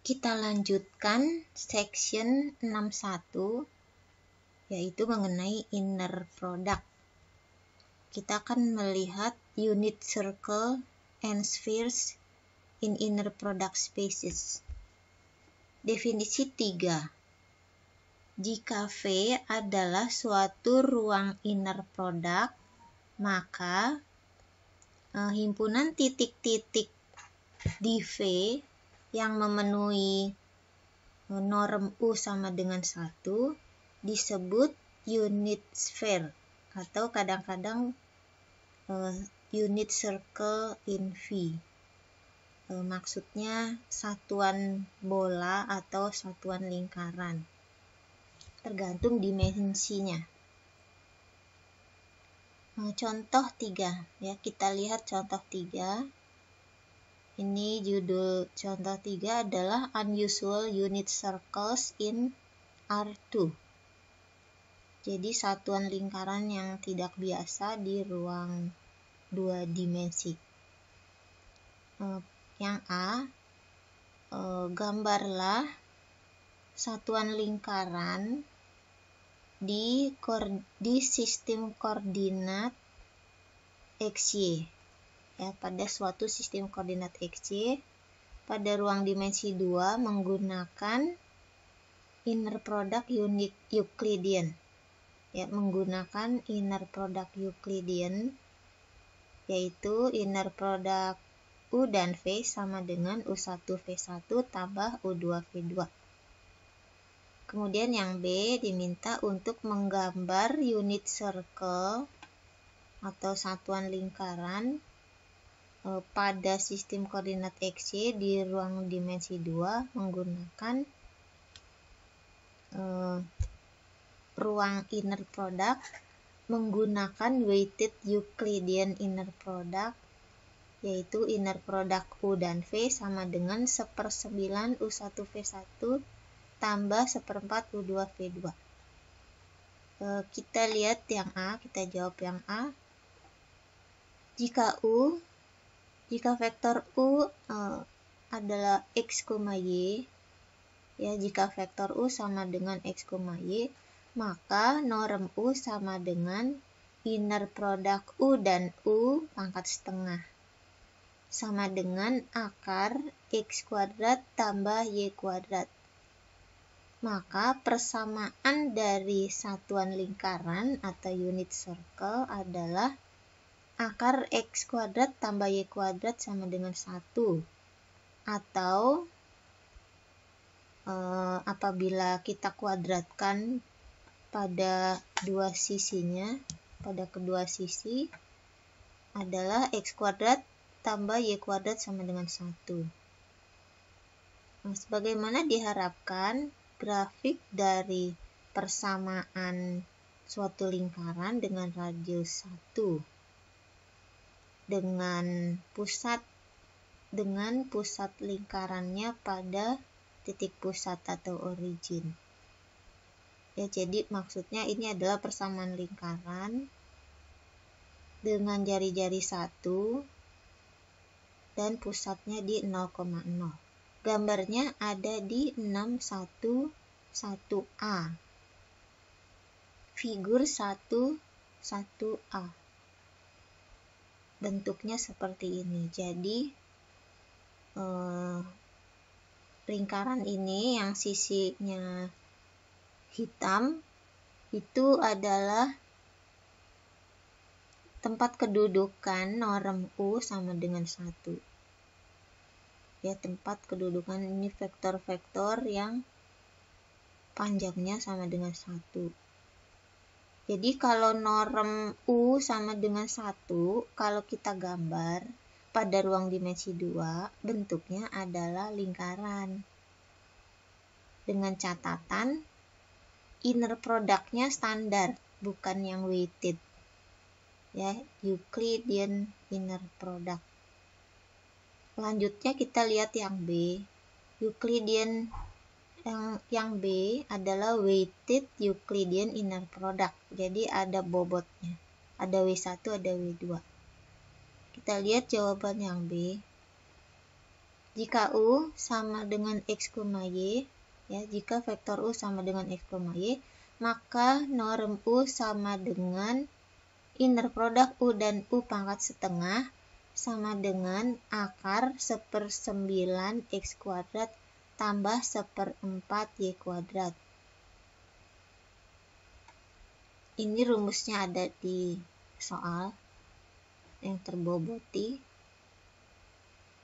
Kita lanjutkan section 61, yaitu mengenai inner product. Kita akan melihat unit circle and spheres in inner product spaces. Definisi 3. Jika V adalah suatu ruang inner product, maka himpunan titik-titik di V yang memenuhi norm U sama dengan 1 disebut unit sphere atau kadang-kadang unit circle in V. Maksudnya satuan bola atau satuan lingkaran, tergantung dimensinya. Contoh 3 ya, kita lihat contoh 3. Ini judul contoh 3 adalah unusual unit circles in R2. Jadi satuan lingkaran yang tidak biasa di ruang 2 dimensi. Yang A, gambarlah satuan lingkaran di sistem koordinat XY. Ya, pada suatu sistem koordinat XY pada ruang dimensi 2 menggunakan inner product unit Euclidean. Ya, menggunakan inner product Euclidean, yaitu inner product U dan V sama dengan U1V1 tambah U2V2. Kemudian yang B diminta untuk menggambar unit circle atau satuan lingkaran pada sistem koordinat XY di ruang dimensi 2 menggunakan ruang inner product menggunakan weighted Euclidean inner product, yaitu inner product U dan V sama dengan 1/9 U1V1 tambah 1/4 U2V2. Kita lihat yang A, kita jawab yang A. Jika vektor U adalah X, Y, ya, jika vektor U sama dengan X, Y, maka norm U sama dengan inner product U dan U pangkat setengah sama dengan akar X kuadrat tambah Y kuadrat. Maka persamaan dari satuan lingkaran atau unit circle adalah akar X kuadrat tambah Y kuadrat sama dengan 1. Atau apabila kita kuadratkan pada dua sisinya, pada kedua sisi adalah X kuadrat tambah Y kuadrat sama dengan 1. Sebagaimana diharapkan, grafik dari persamaan suatu lingkaran dengan radius 1 dengan pusat lingkarannya pada titik pusat atau origin. Ya, jadi maksudnya ini adalah persamaan lingkaran dengan jari-jari 1 dan pusatnya di 0,0. Gambarnya ada di 611A. Figur 11A. Bentuknya seperti ini. Jadi lingkaran ini yang sisinya hitam itu adalah tempat kedudukan norm U sama dengan 1. Ya, tempat kedudukan ini vektor-vektor yang panjangnya sama dengan 1. Jadi kalau norm U sama dengan 1, kalau kita gambar pada ruang dimensi 2, bentuknya adalah lingkaran. Dengan catatan inner product-nya standar, bukan yang weighted. Ya, Euclidean inner product. Selanjutnya kita lihat yang B. Euclidean yang B adalah weighted Euclidean inner product. Jadi ada bobotnya. Ada W1, ada W2. Kita lihat jawaban yang B. Jika U sama dengan X, Y, ya, jika vektor U sama dengan X, Y, maka norm U sama dengan inner product U dan U pangkat setengah sama dengan akar 1/9 X kuadrat tambah 1/4 Y kuadrat. Ini rumusnya ada di soal yang terboboti.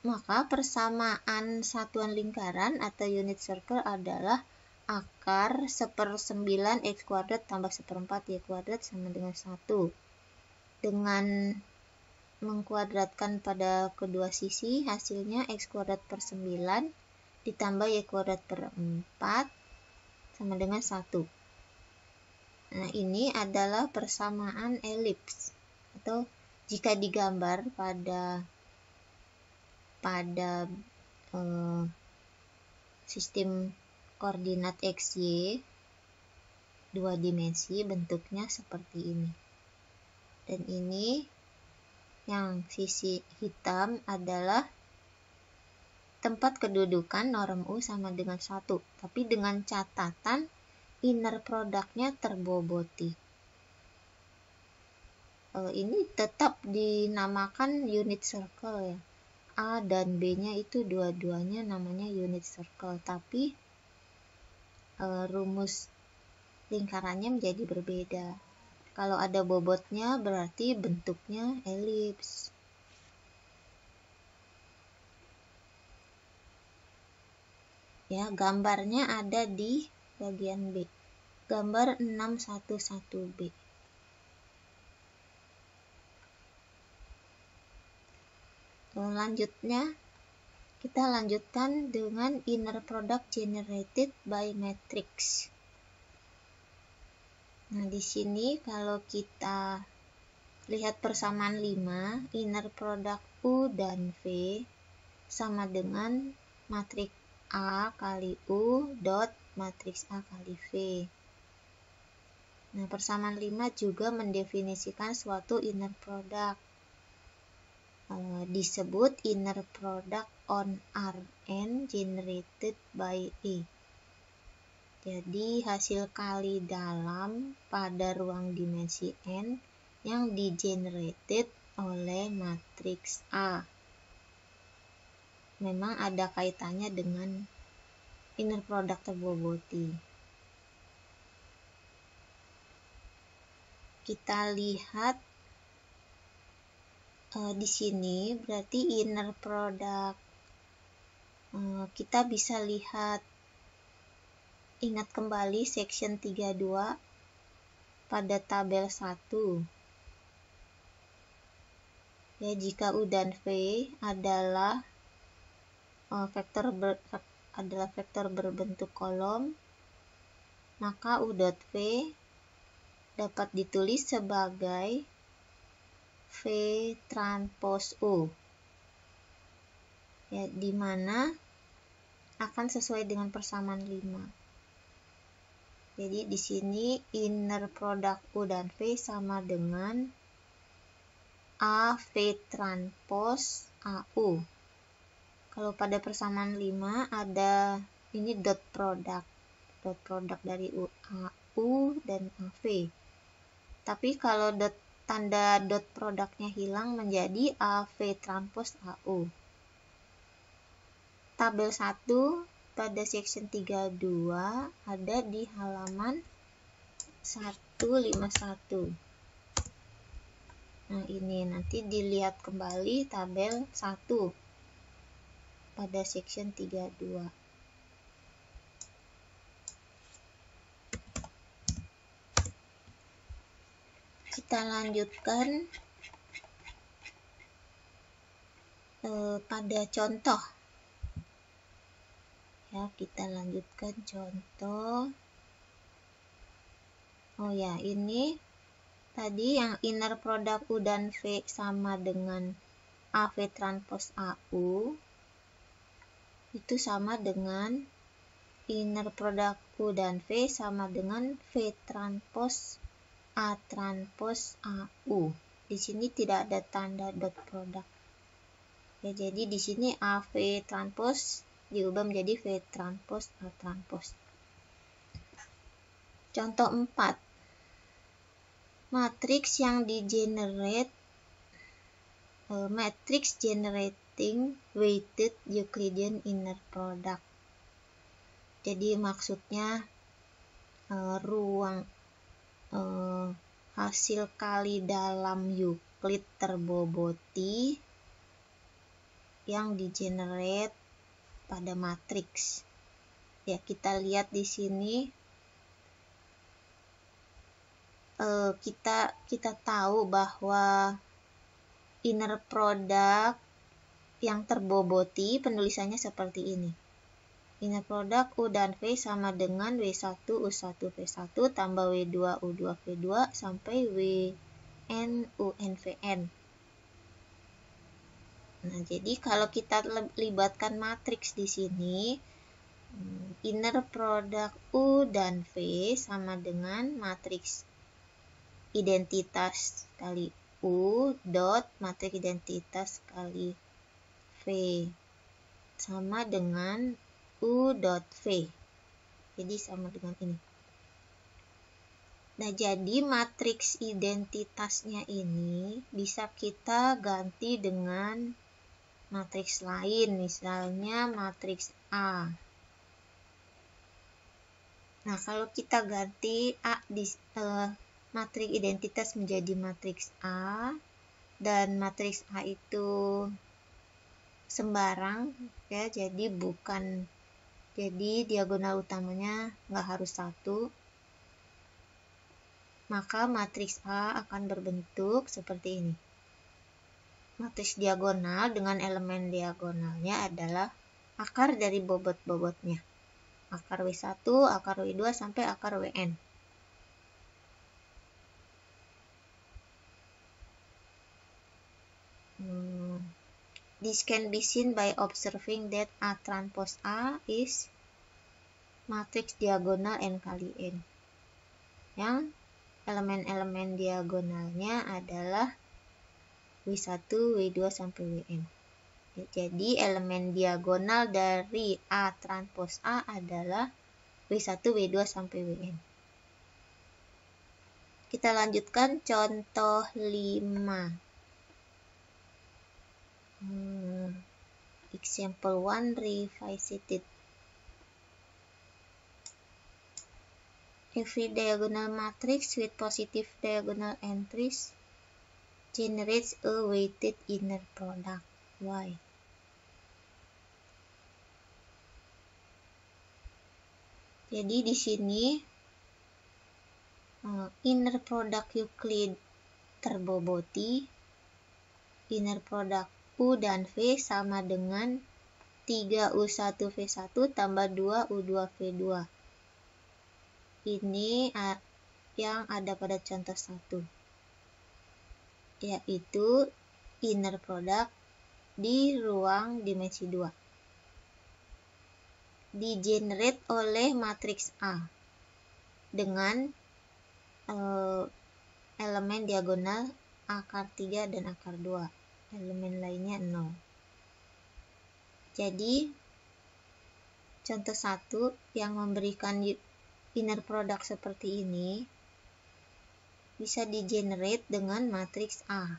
Maka persamaan satuan lingkaran atau unit circle adalah akar 1/9 X kuadrat tambah 1/4 Y kuadrat sama dengan 1. Dengan mengkuadratkan pada kedua sisi, hasilnya X kuadrat per 9 ditambah Y kuadrat per 4 sama dengan 1. Nah, ini adalah persamaan elips, atau jika digambar pada sistem koordinat XY 2 dimensi, bentuknya seperti ini. Dan ini yang sisi hitam adalah tempat kedudukan norm U sama dengan 1, tapi dengan catatan inner produknya terboboti. Ini tetap dinamakan unit circle ya. A dan B-nya itu dua-duanya namanya unit circle, tapi rumus lingkarannya menjadi berbeda. Kalau ada bobotnya berarti bentuknya elips. Ya, gambarnya ada di bagian B. Gambar 611B. Selanjutnya kita lanjutkan dengan inner product generated by matrix. Nah, di sini kalau kita lihat persamaan 5, inner product U dan V sama dengan matriks A kali U dot matriks A kali V. Nah, persamaan 5 juga mendefinisikan suatu inner product. Disebut inner product on Rn generated by E. Jadi hasil kali dalam pada ruang dimensi N yang di-generated oleh matriks A. Memang ada kaitannya dengan inner product terboboti. Kita lihat di sini berarti inner product. Kita bisa lihat, ingat kembali section 32 pada tabel 1. Ya, jika U dan V adalah vektor berbentuk kolom, maka U dot V dapat ditulis sebagai V transpose U. Ya, di mana akan sesuai dengan persamaan 5. Jadi di sini inner product U dan V sama dengan A V transpose AU. Kalau pada persamaan 5 ada ini dot product dari AU dan AV. Tapi kalau tanda dot produknya hilang menjadi AV transpose AU. Tabel 1 pada section 32 ada di halaman 151. Nah, ini nanti dilihat kembali tabel 1 pada section 32. Kita lanjutkan pada contoh. Ya, kita lanjutkan contoh. Oh ya, ini tadi yang inner product U dan V sama dengan AV transpose AU. Itu sama dengan inner product U dan V sama dengan V transpose A transpose AU. Di sini tidak ada tanda dot product. Ya, jadi di sini AV transpose diubah menjadi V transpose A transpose. Contoh 4. Matriks yang di-generate matrix generating weighted Euclidean inner product. Jadi maksudnya ruang hasil kali dalam Euclid terboboti yang di-generate pada matriks. Ya, kita lihat di sini kita tahu bahwa inner product yang terboboti penulisannya seperti ini. Inner product U dan V sama dengan W1 U1 V1 tambah W2 U2 V2 sampai Wn Un Vn. Nah, jadi kalau kita libatkan matriks di sini, inner product U dan V sama dengan matriks identitas kali U dot matriks identitas kali V sama dengan U dot V. Jadi sama dengan ini. Nah, jadi matriks identitasnya ini bisa kita ganti dengan matriks lain, misalnya matriks A. Nah, kalau kita ganti A di matriks identitas menjadi matriks A, dan matriks A itu sembarang, ya, jadi diagonal utamanya nggak harus 1, maka matriks A akan berbentuk seperti ini. Matriks diagonal dengan elemen diagonalnya adalah akar dari bobot-bobotnya. Akar W1, akar W2, sampai akar Wn. This can be seen by observing that A transpose A is matriks diagonal N kali N. Yang elemen-elemen diagonalnya adalah W1, W2, sampai Wn. Jadi elemen diagonal dari A transpose A adalah W1, W2, sampai Wn. Kita lanjutkan contoh 5. Example 1 revisited. Every diagonal matrix with positive diagonal entries generates a weighted inner product Y. Jadi di sini inner product Euclid terboboti, inner product U dan V sama dengan 3U1 V1 tambah 2U2 V2. Ini yang ada pada contoh 1, yaitu inner product di ruang dimensi 2. Di-generate oleh matriks A dengan elemen diagonal akar 3 dan akar 2. Elemen lainnya 0. Jadi contoh 1 yang memberikan inner product seperti ini bisa di-generate dengan matriks A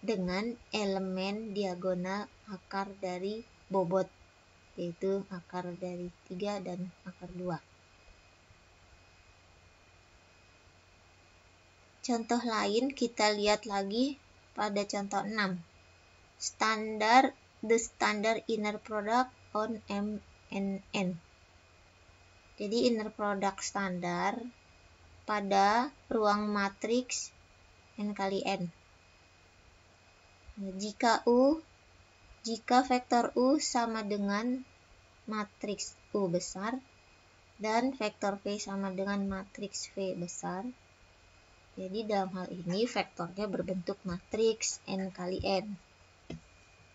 dengan elemen diagonal akar dari bobot, yaitu akar dari 3 dan akar 2. Contoh lain kita lihat lagi pada contoh 6. The standard inner product on M and N. Jadi inner product standar pada ruang matriks N kali N. Jika vektor U sama dengan matriks U besar dan vektor V sama dengan matriks V besar, jadi dalam hal ini vektornya berbentuk matriks N kali N.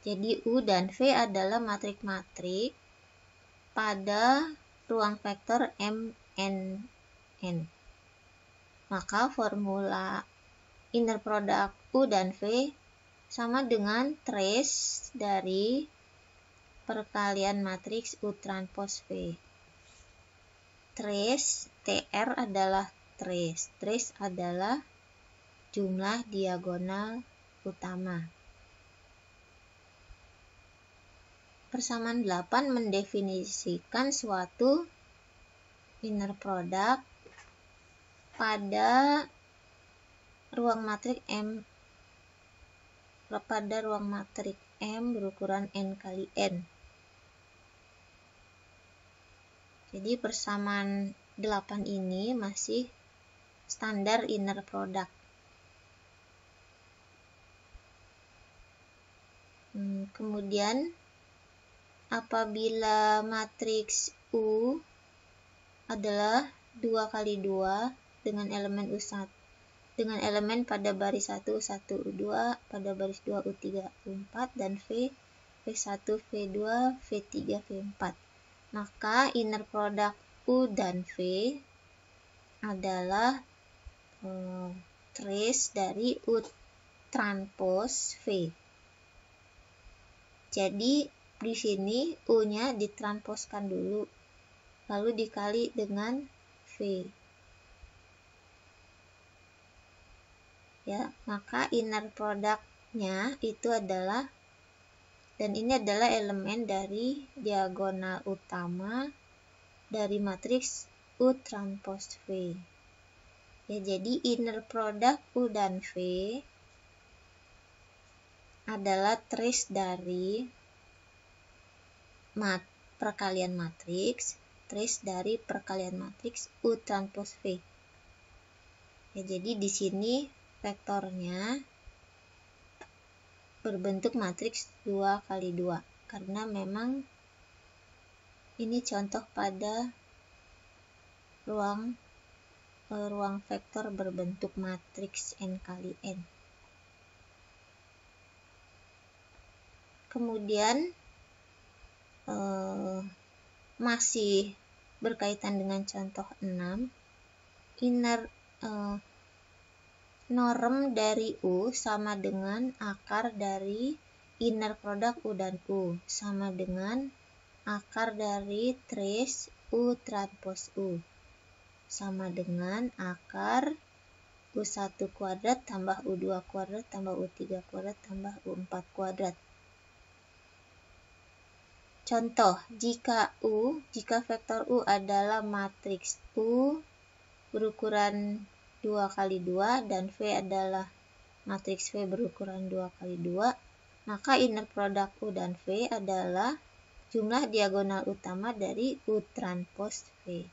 Jadi U dan V adalah matrik-matrik pada ruang vektor M, N, N. Maka formula inner product U dan V sama dengan trace dari perkalian matriks U transpos V. Trace, TR adalah trace. Trace adalah jumlah diagonal utama. Persamaan 8 mendefinisikan suatu inner product pada ruang matriks M berukuran N kali N. Jadi persamaan 8 ini masih standar inner product. Kemudian apabila matriks U adalah 2 kali 2 dengan elemen U1, dengan elemen pada baris 1 U1 U2, pada baris 2 U3 U4 dan V1 V2 V3 V4. Maka inner product U dan V adalah trace dari U transpos V. Jadi di sini U-nya ditransposkan dulu, lalu dikali dengan V. Ya, maka inner product-nya itu adalah, dan ini adalah elemen dari diagonal utama dari matriks U transpos V. Ya, jadi inner product U dan V adalah trace dari perkalian matriks, trace dari perkalian matriks U transpos V. Ya, jadi di sini vektornya berbentuk matriks 2 kali 2 karena memang ini contoh pada ruang vektor berbentuk matriks N kali N. Kemudian masih berkaitan dengan contoh 6, norm dari U sama dengan akar dari inner product U dan U, sama dengan akar dari trace U transpos U, sama dengan akar U1 kuadrat tambah U2 kuadrat tambah U3 kuadrat tambah U4 kuadrat. Contoh, jika vektor U adalah matriks U berukuran 2 kali 2 dan V adalah matriks V berukuran 2 kali 2, maka inner product U dan V adalah jumlah diagonal utama dari U transpos V.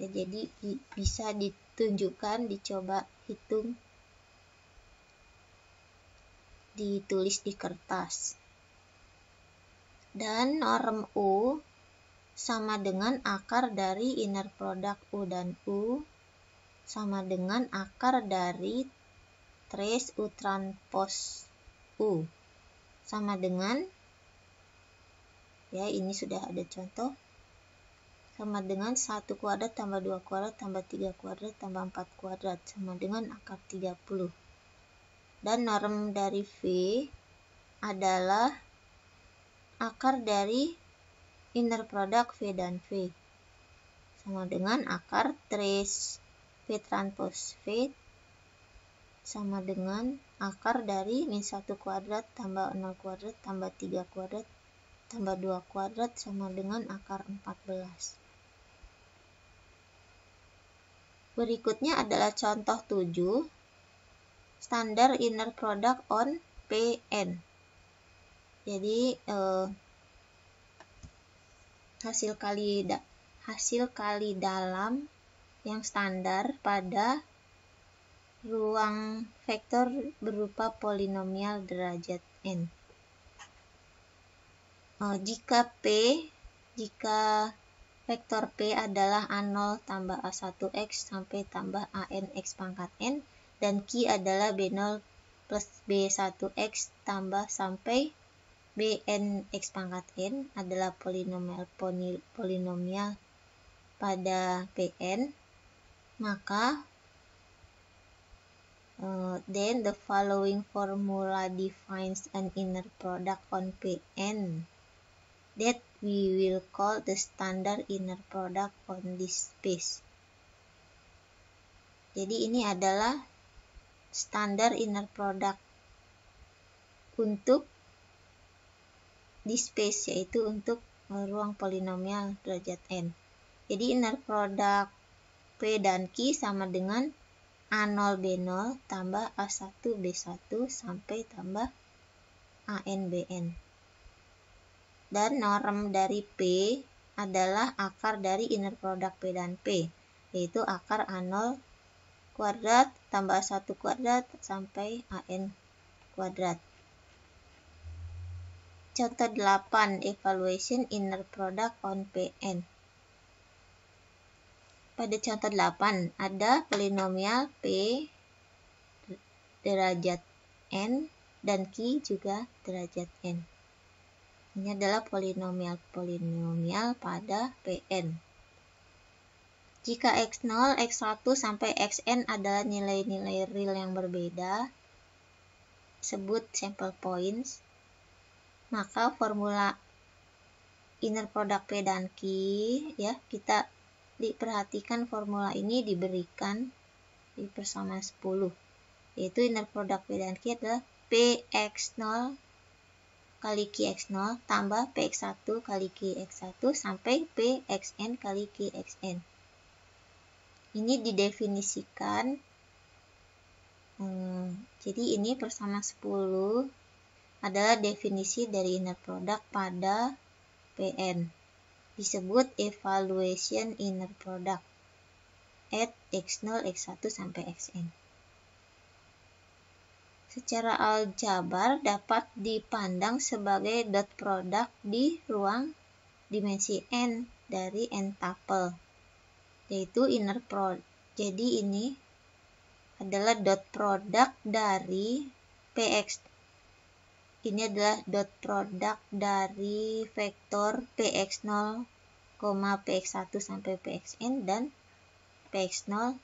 Ya, jadi bisa ditunjukkan, dicoba hitung, ditulis di kertas. Dan norm U sama dengan akar dari inner product U dan U sama dengan akar dari trace U transpos U, sama dengan, ya ini sudah ada contoh, sama dengan 1 kuadrat tambah 2 kuadrat tambah 3 kuadrat tambah 4 kuadrat sama dengan akar 30. Dan norm dari V adalah akar dari inner product V dan V sama dengan akar trace V transpos V sama dengan akar dari min 1 kuadrat tambah 0 kuadrat tambah 3 kuadrat tambah 2 kuadrat sama dengan akar 14. Berikutnya adalah contoh 7, standar inner product on Pn. Jadi hasil kali dalam yang standar pada ruang vektor berupa polinomial derajat n. Jika vektor P adalah A0 tambah A1X sampai tambah ANX pangkat N, dan Q adalah B0 plus B1X tambah sampai Bnx pangkat N adalah polinomial pada Pn, maka Then the following formula defines an inner product on Pn that we will call the standard inner product on this space. Jadi ini adalah standar inner product untuk di space, yaitu untuk ruang polinomial derajat n. Jadi inner product P dan Q sama dengan A0 B0 tambah A1 B1 sampai tambah AN BN. Dan norm dari P adalah akar dari inner product P dan P, yaitu akar A0 kuadrat tambah A1 kuadrat sampai AN kuadrat. Contoh 8, evaluation inner product on Pn. Pada contoh 8, ada polinomial P derajat N dan Q juga derajat N. Ini adalah polinomial pada Pn. Jika X0, X1 sampai Xn adalah nilai-nilai real yang berbeda, sebut sample points, maka formula inner product P dan Q, ya, kita diperhatikan formula ini diberikan di persamaan 10, yaitu inner product P dan Q adalah Px0 kali Qx0 tambah Px1 kali Qx1 sampai Pxn kali Qxn. Ini didefinisikan, jadi ini persamaan 10 adalah definisi dari inner product pada Pn. Disebut evaluation inner product at X0, X1 sampai Xn. Secara aljabar dapat dipandang sebagai dot product di ruang dimensi n dari n tuple, yaitu inner product. Jadi ini adalah dot product dari Px. Ini adalah dot product dari vektor Px0, Px1 sampai Pxn dan Px0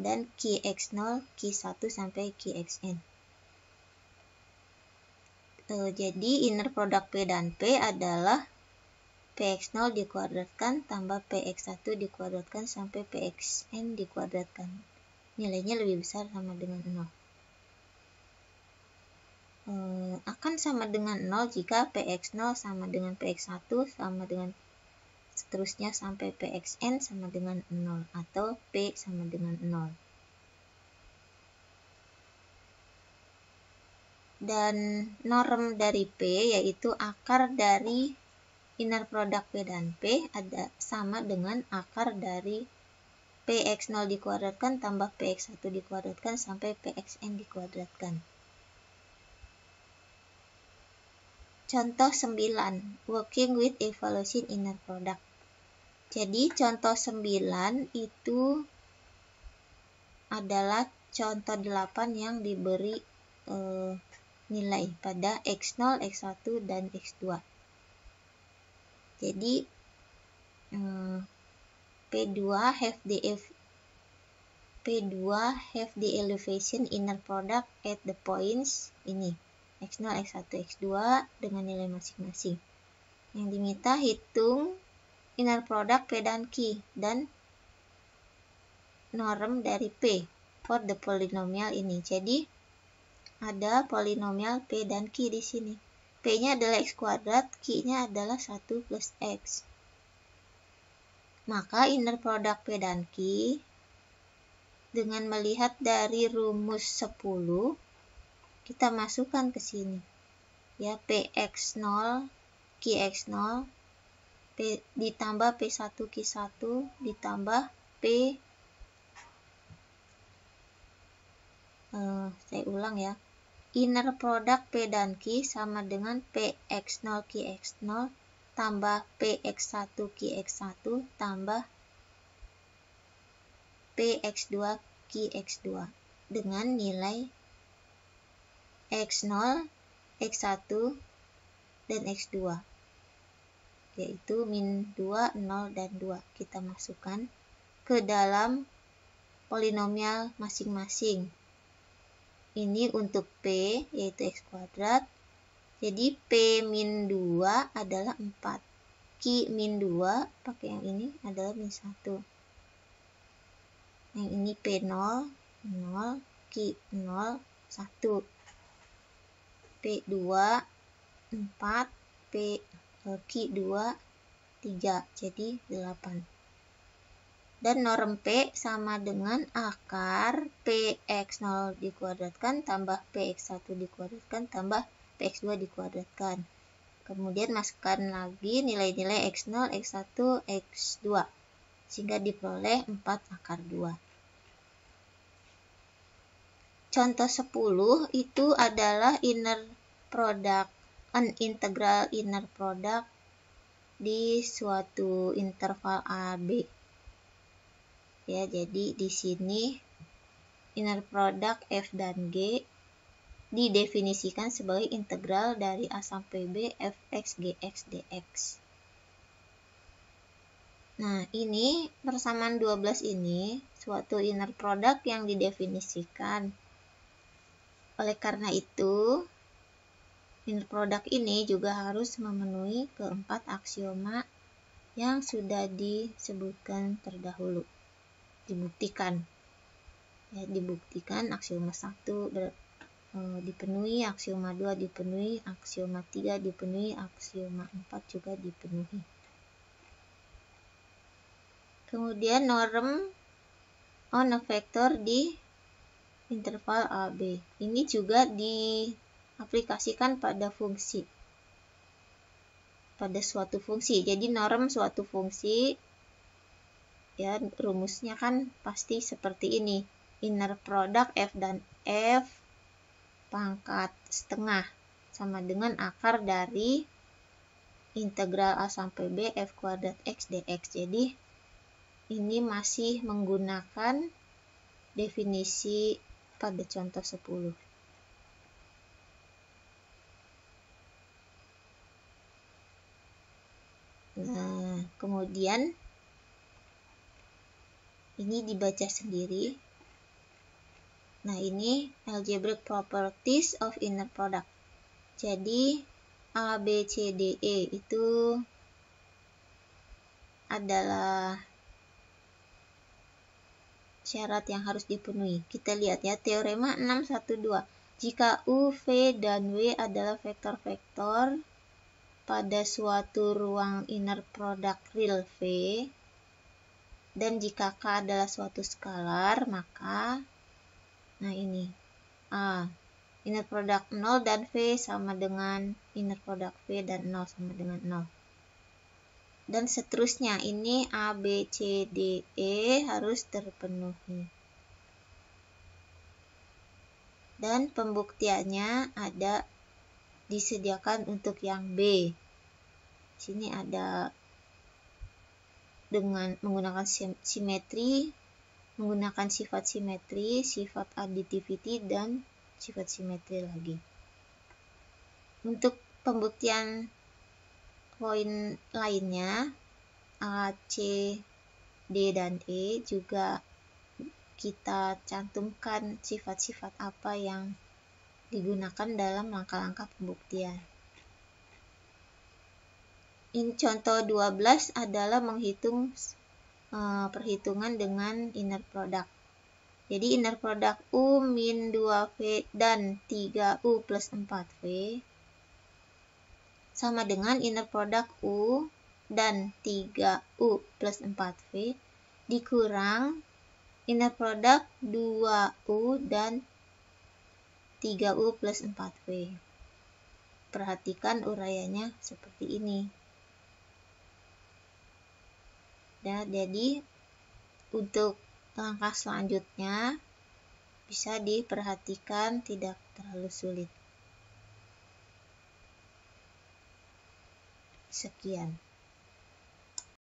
dan Qx0, Q1 sampai Qxn. Jadi inner product P dan P adalah Px0 dikuadratkan tambah Px1 dikuadratkan sampai Pxn dikuadratkan. Nilainya lebih besar sama dengan 0. Akan sama dengan 0 jika Px0 sama dengan Px1 sama dengan seterusnya sampai Pxn sama dengan 0 atau P sama dengan 0. Dan norm dari P yaitu akar dari inner product P dan P ada sama dengan akar dari Px0 dikuadratkan tambah Px1 dikuadratkan sampai Pxn dikuadratkan. Contoh 9, working with evaluation inner product. Jadi contoh 9 itu adalah contoh 8 yang diberi nilai pada X0, X1, dan X2. Jadi P2 have the elevation inner product at the points ini X0, X1, X2 dengan nilai masing-masing. Yang diminta hitung inner product P dan Q dan norm dari P for the polynomial ini. Jadi ada polinomial P dan Q di sini. P-nya adalah X kuadrat, Q-nya adalah 1 plus X. Maka inner product P dan Q dengan melihat dari rumus 10 kita masukkan ke sini. Ya, Px0, Qx0 ditambah P1 Q1 ditambah P saya ulang ya. Inner product P dan Q sama dengan Px0 Qx0 tambah Px1 Qx1 tambah Px2 Qx2 dengan nilai X0, X1, dan X2, yaitu min 2, 0, dan 2. Kita masukkan ke dalam polinomial masing-masing. Ini untuk P, yaitu X kuadrat. Jadi P min 2 adalah 4. Q min 2, pakai yang ini, adalah min 1. Yang ini P0, 0, Q 0, 1. P2, 4, Q2, 3, jadi 8. Dan norm P sama dengan akar PX0 dikuadratkan tambah PX1 dikuadratkan tambah PX2 dikuadratkan. Kemudian masukkan lagi nilai-nilai X0, X1, X2. Sehingga diperoleh 4 akar 2. Contoh 10 itu adalah inner product, an integral inner product di suatu interval AB. Ya, jadi di sini inner product F dan G didefinisikan sebagai integral dari A sampai B fx gx dx. Nah, ini persamaan 12 ini suatu inner product yang didefinisikan. Oleh karena itu, inner product ini juga harus memenuhi keempat aksioma yang sudah disebutkan terdahulu. Dibuktikan. Ya, dibuktikan aksioma 1 dipenuhi, aksioma 2 dipenuhi, aksioma 3 dipenuhi, aksioma 4 juga dipenuhi. Kemudian norm on a vector di interval AB. Ini juga diaplikasikan pada fungsi. Pada suatu fungsi. Jadi norm suatu fungsi, ya rumusnya kan pasti seperti ini. Inner product F dan F pangkat setengah sama dengan akar dari integral A sampai B F kuadrat X dx. Jadi ini masih menggunakan definisi pada contoh 10. Nah, kemudian ini dibaca sendiri. Nah, ini algebraic properties of inner product. Jadi A, B, C, D, E itu adalah syarat yang harus dipenuhi. Kita lihat ya, teorema 612. Jika U, V, dan W adalah vektor-vektor pada suatu ruang inner product real V, dan jika K adalah suatu skalar, maka nah ini A, inner product 0 dan V sama dengan inner product V dan 0 sama dengan 0. Dan seterusnya, ini A, B, C, D, E harus terpenuhi. Dan pembuktiannya ada disediakan untuk yang B. Sini ada dengan menggunakan simetri, menggunakan sifat simetri, sifat additivity, dan sifat simetri lagi. Untuk pembuktian poin lainnya, A, C, D, dan E juga kita cantumkan sifat-sifat apa yang digunakan dalam langkah-langkah pembuktian. Ini contoh 12 adalah menghitung perhitungan dengan inner product. Jadi inner product U min 2V dan 3U plus 4V sama dengan inner product U dan 3U plus 4V dikurang inner product 2U dan 3U plus 4V. Perhatikan uraiannya seperti ini. Ya, jadi untuk langkah selanjutnya bisa diperhatikan, tidak terlalu sulit. Sekian.